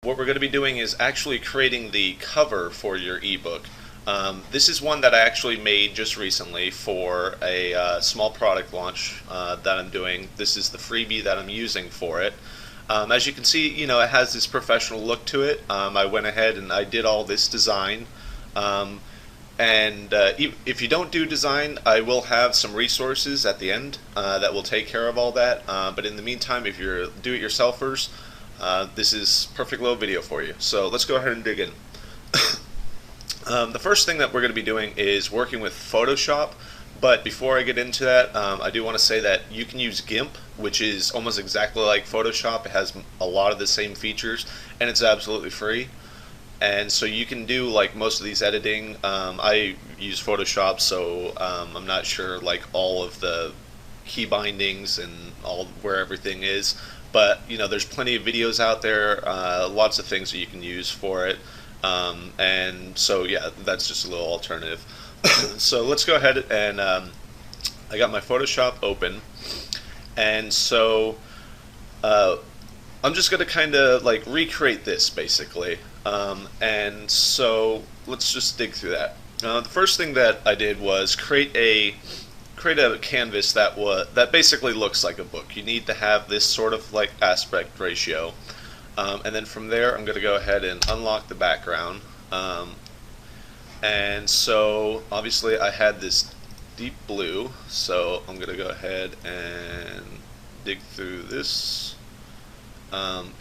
What we're going to be doing is actually creating the cover for your ebook. This is one that I actually made just recently for a small product launch that I'm doing. This is the freebie that I'm using for it. As you can see, it has this professional look to it. I went ahead and I did all this design. If you don't do design, I will have some resources at the end that will take care of all that. But in the meantime, if you're do-it-yourselfers, this is perfect little video for you. So let's go ahead and dig in. The first thing that we're going to be doing is working with Photoshop. But before I get into that, I do want to say that you can use GIMP, which is almost exactly like Photoshop. It has a lot of the same features, and it's absolutely free. And so you can do like most of these editing. I use Photoshop, so I'm not sure like all of the key bindings and all where everything is. But there's plenty of videos out there, lots of things that you can use for it. And so yeah, that's just a little alternative. So let's go ahead and I got my Photoshop open, and so I'm just going to kind of like recreate this basically. And so let's just dig through that. The first thing that I did was create a canvas that basically looks like a book. You need to have this sort of like aspect ratio. And then from there I'm going to go ahead and unlock the background. And so obviously I had this deep blue, so I'm going to go ahead and dig through this.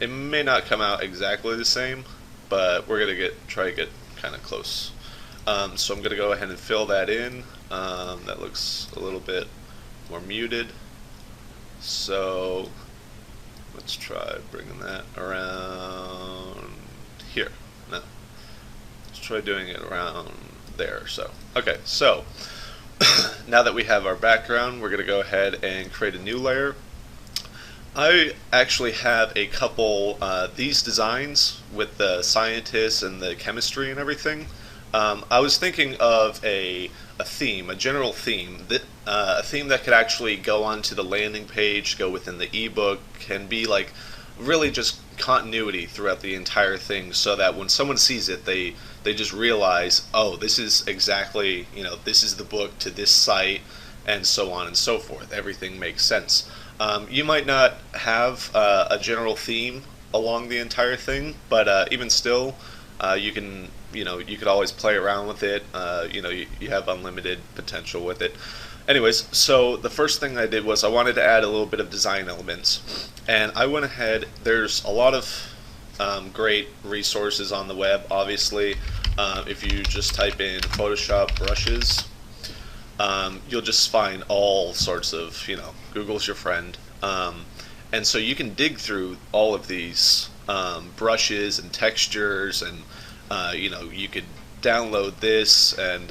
It may not come out exactly the same, but we're going to try to get kind of close. So I'm going to go ahead and fill that in. That looks a little bit more muted. So let's try bringing that around here. No. Let's try doing it around there. So, okay, so now that we have our background, we're going to go ahead and create a new layer. I actually have a couple these designs with the scientists and the chemistry and everything. I was thinking of a theme, a general theme, a theme that could actually go onto the landing page, go within the ebook, and be like really just continuity throughout the entire thing, so that when someone sees it, they just realize, oh, this is exactly, this is the book to this site, and so on and so forth. Everything makes sense. You might not have a general theme along the entire thing, but even still, you can, you could always play around with it. You have unlimited potential with it. Anyways, so the first thing I did was I wanted to add a little bit of design elements, and I went ahead. There's a lot of great resources on the web. Obviously, if you just type in Photoshop brushes, you'll just find all sorts of, Google's your friend. And so you can dig through all of these brushes and textures, and you could download this, and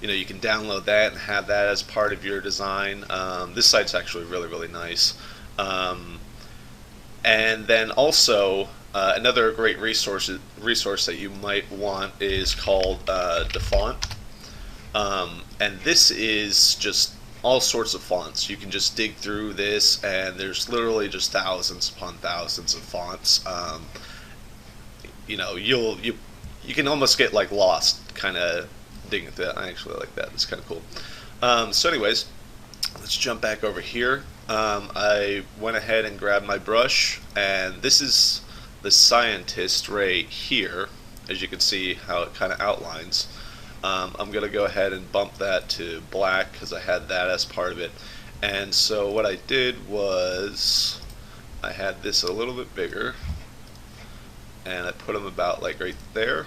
you can download that and have that as part of your design. This site's actually really, really nice. And then also another great resource that you might want is called DaFont. And this is just all sorts of fonts. You can just dig through this, and there's literally just thousands upon thousands of fonts. You can almost get like lost kind of digging through that. I actually like that. It's kind of cool. So anyways, let's jump back over here. I went ahead and grabbed my brush, and this is the scientist right here. As you can see how it kind of outlines. I'm going to go ahead and bump that to black because I had that as part of it. And so what I did was I had this a little bit bigger, and I put them about like right there,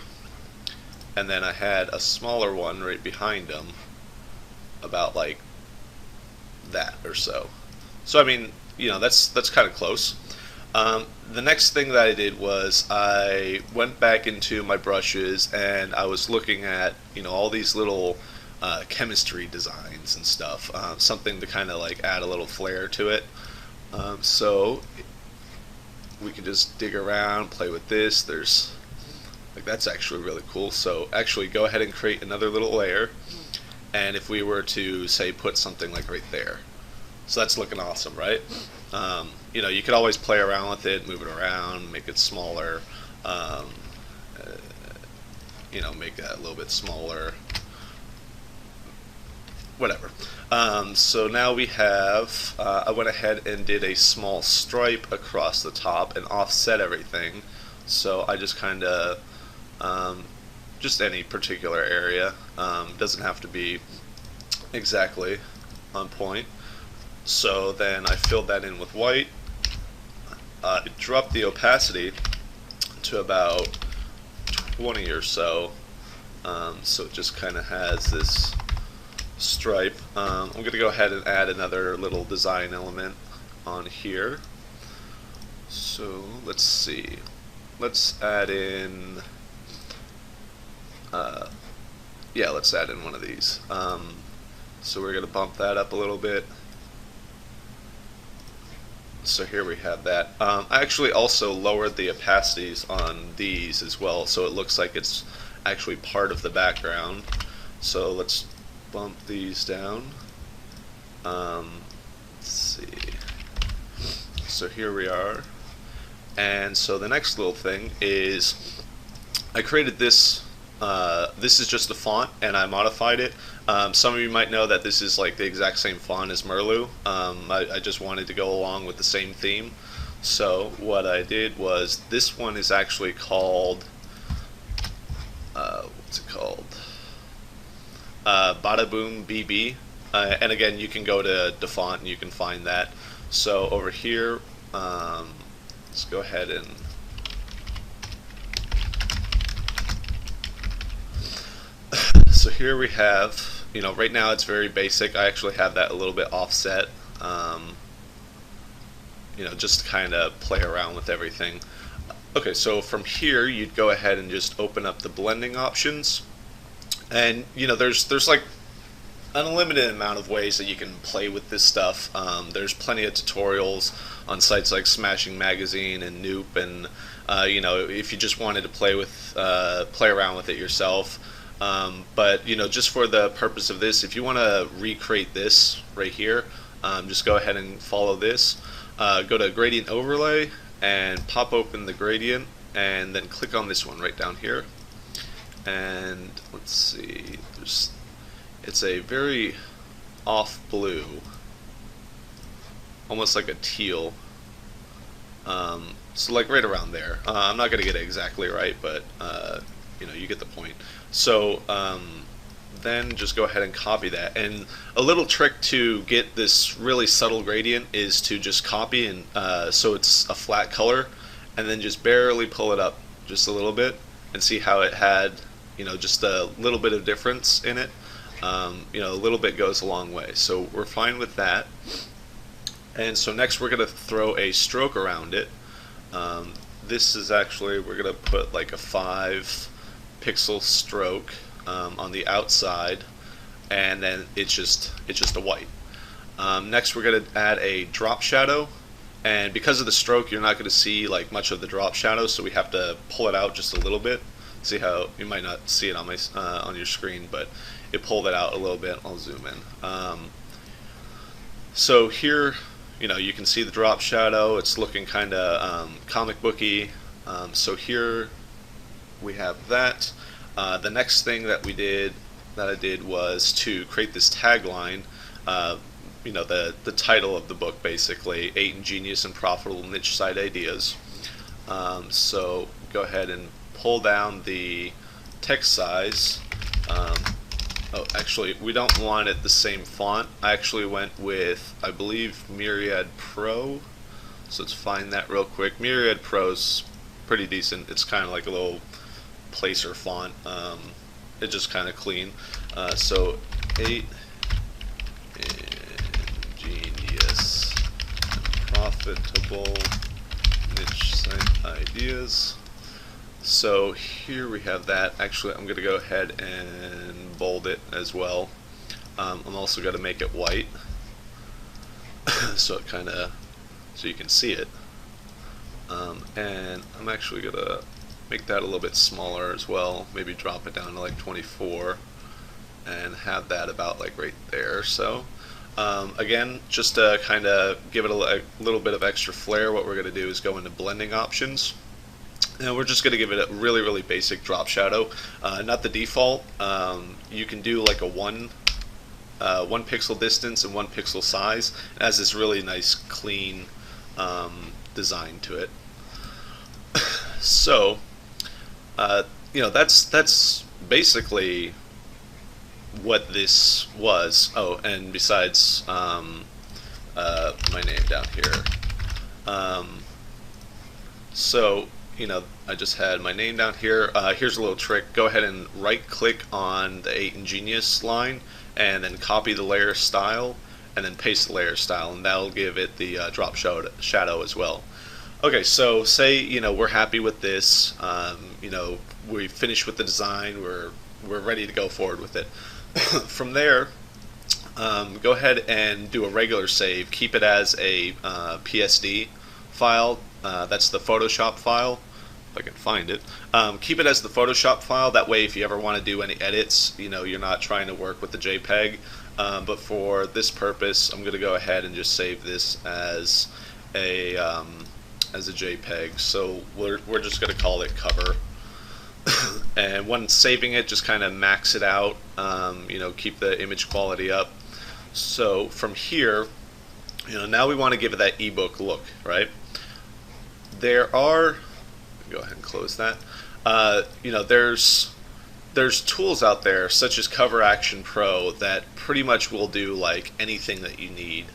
and then I had a smaller one right behind them about like that or so. So I mean, that's kind of close. The next thing that I did was I went back into my brushes, and I was looking at all these little chemistry designs and stuff, something to kind of like add a little flair to it. So we can just dig around, play with this. That's actually really cool. So actually go ahead and create another little layer, and if we were to say put something like right there, So that's looking awesome, right? You could always play around with it, move it around, make it smaller, um, make that a little bit smaller, whatever. So now we have, I went ahead and did a small stripe across the top and offset everything. So I just kind of, just any particular area, doesn't have to be exactly on point. So then I filled that in with white, dropped the opacity to about 20 or so, so it just kind of has this stripe. I'm going to go ahead and add another little design element on here. So let's see, let's add in, yeah, let's add in one of these. So we're going to bump that up a little bit. So here we have that. I actually also lowered the opacities on these as well, so it looks like it's actually part of the background. So let's bump these down. Let's see. So here we are. And so the next little thing is I created this. This is just a font, and I modified it. Some of you might know that this is like the exact same font as Merlu. I just wanted to go along with the same theme. So what I did was, this one is actually called, what's it called? Bada Boom BB. And again, you can go to DeFont and you can find that. So over here, let's go ahead and so here we have, right now it's very basic. I actually have that a little bit offset, just to kind of play around with everything. Okay, so from here you'd go ahead and just open up the blending options, and there's like an unlimited amount of ways that you can play with this stuff. There's plenty of tutorials on sites like Smashing Magazine and Noop, and if you just wanted to play around with it yourself. But just for the purpose of this, if you want to recreate this right here, just go ahead and follow this. Go to Gradient Overlay and pop open the gradient, and then click on this one right down here. And let's see, it's a very off blue, almost like a teal. So like right around there. I'm not going to get it exactly right, but you get the point. So then just go ahead and copy that. And a little trick to get this really subtle gradient is to just copy and so it's a flat color, and then just barely pull it up just a little bit and see how it had just a little bit of difference in it. A little bit goes a long way. So we're fine with that. And so next we're going to throw a stroke around it. This is actually, we're going to put like a 5 pixel stroke on the outside, and then it's just a white. Next we're going to add a drop shadow, and because of the stroke you're not going to see like much of the drop shadow, so we have to pull it out just a little bit. See how you might not see it on my on your screen, but it pulled it out a little bit. I'll zoom in. So here you can see the drop shadow. It's looking kind of comic booky. So here we have that. The next thing that I did was to create this tagline. The title of the book, basically, 8 Ingenious and Profitable Niche Site Ideas. So go ahead and pull down the text size. Oh, actually, we don't want it the same font. I actually went with, I believe, Myriad Pro. So let's find that real quick. Myriad Pro's pretty decent. It's kind of like a little placer font. It's just kind of clean. So 8 Ingenious and Profitable Niche Site Ideas. So here we have that. Actually, I'm going to go ahead and bold it as well. I'm also going to make it white, so you can see it. And I'm actually going to make that a little bit smaller as well. Maybe drop it down to like 24, and have that about like right there. So Again, just to kind of give it a little bit of extra flair, what we're going to do is go into blending options. And we're just going to give it a really, really basic drop shadow, not the default. You can do like a 1 pixel distance and 1 pixel size. It has this really nice, clean design to it. So, that's basically what this was. Oh, and besides my name down here. So, I just had my name down here. Here's a little trick. Go ahead and right-click on the 8 Ingenious line, and then copy the layer style, and then paste the layer style, and that'll give it the drop shadow as well. Okay, so say we're happy with this. We finished with the design. We're ready to go forward with it. From there, go ahead and do a regular save. Keep it as a PSD file. That's the Photoshop file, if I can find it. Keep it as the Photoshop file. That way, if you ever want to do any edits, you're not trying to work with the JPEG. But for this purpose, I'm going to go ahead and just save this as a JPEG. So we're just going to call it cover. And when saving it, just kind of max it out. Keep the image quality up. So from here, now we want to give it that ebook look, right? There are, go ahead and close that. There's tools out there such as Cover Action Pro that pretty much will do like anything that you need.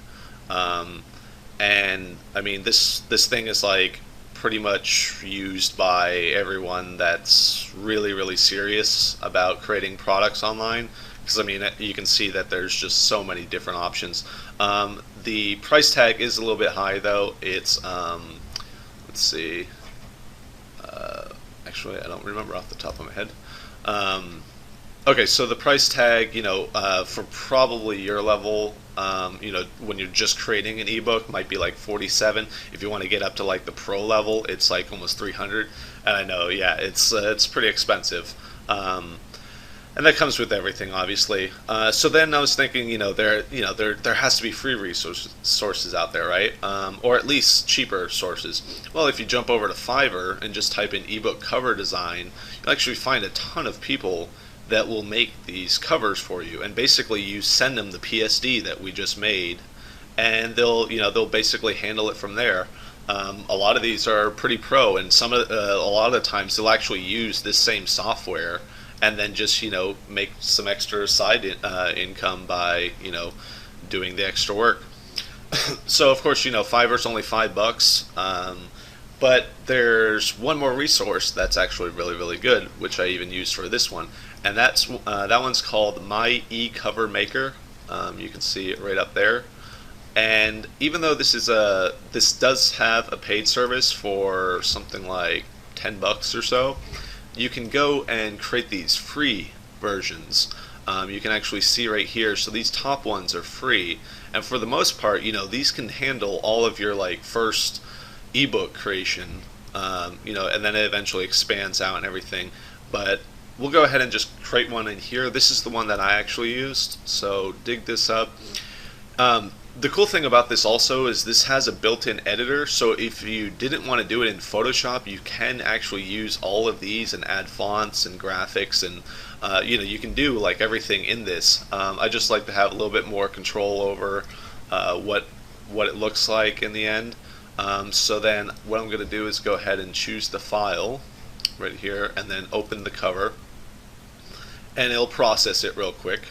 And I mean, this thing is like pretty much used by everyone that's really, really serious about creating products online. Because I mean, you can see that there's just so many different options. The price tag is a little bit high though. It's let's see. Actually, I don't remember off the top of my head. Okay, so the price tag, for probably your level, when you're just creating an ebook, might be like 47. If you want to get up to like the pro level, it's like almost 300. And I know, yeah, it's pretty expensive. And that comes with everything, obviously. So then I was thinking, there has to be free sources out there, right? Or at least cheaper sources. Well, if you jump over to Fiverr and just type in ebook cover design, you'll actually find a ton of people that will make these covers for you. And basically, you send them the PSD that we just made, and they'll basically handle it from there. A lot of these are pretty pro, and a lot of the times they'll actually use this same software and then just make some extra side income by doing the extra work. So of course Fiverr's only $5, but there's one more resource that's actually really, really good, which I even used for this one, and that one's called My eCover Maker. You can see it right up there. And even though this does have a paid service for something like $10 or so, you can go and create these free versions. You can actually see right here, so these top ones are free, and for the most part, these can handle all of your like first ebook creation, and then it eventually expands out and everything. But we'll go ahead and just create one in here. This is the one that I actually used, so dig this up. The cool thing about this also is this has a built-in editor, so if you didn't want to do it in Photoshop, you can actually use all of these and add fonts and graphics, and you can do like everything in this. I just like to have a little bit more control over what it looks like in the end. So then what I'm going to do is go ahead and choose the file right here, and then open the cover, and it'll process it real quick.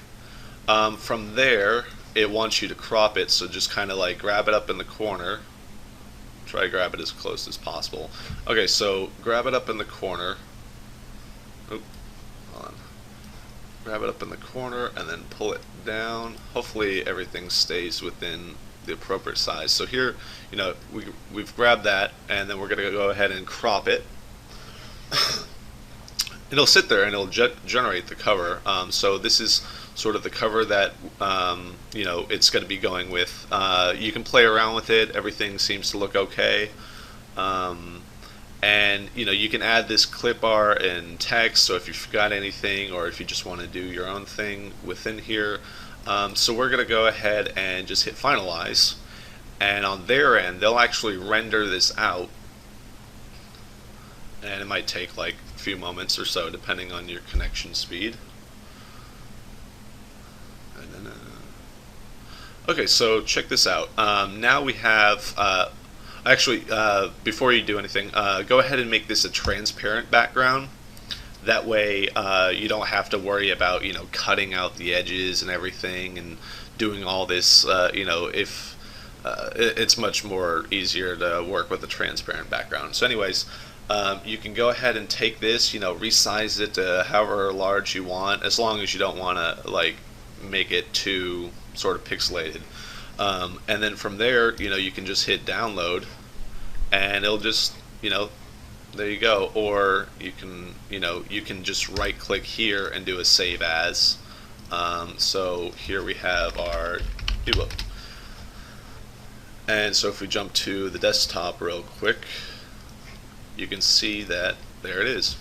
From there, it wants you to crop it, so just kind of like grab it up in the corner. Try to grab it as close as possible. Okay, so grab it up in the corner. Oop, hold on. Grab it up in the corner and then pull it down. Hopefully everything stays within the appropriate size. So here, we've grabbed that, and then we're going to go ahead and crop it. It'll sit there and it'll generate the cover. So this is sort of the cover that it's going to be going with. You can play around with it. Everything seems to look okay. And you can add this clip art and text, so if you forgot anything or if you just want to do your own thing within here, So we're going to go ahead and just hit finalize, and on their end they'll actually render this out, and it might take like a few moments or so depending on your connection speed. Okay, so check this out. Now we have, before you do anything, go ahead and make this a transparent background. That way you don't have to worry about, cutting out the edges and everything and doing all this, if it's much more easier to work with a transparent background. So anyways, you can go ahead and take this, resize it to however large you want, as long as you don't want to make it too sort of pixelated. And then from there, you can just hit download, and it'll just, there you go. Or you can just right click here and do a save as. So here we have our ebook. And so if we jump to the desktop real quick, you can see that there it is.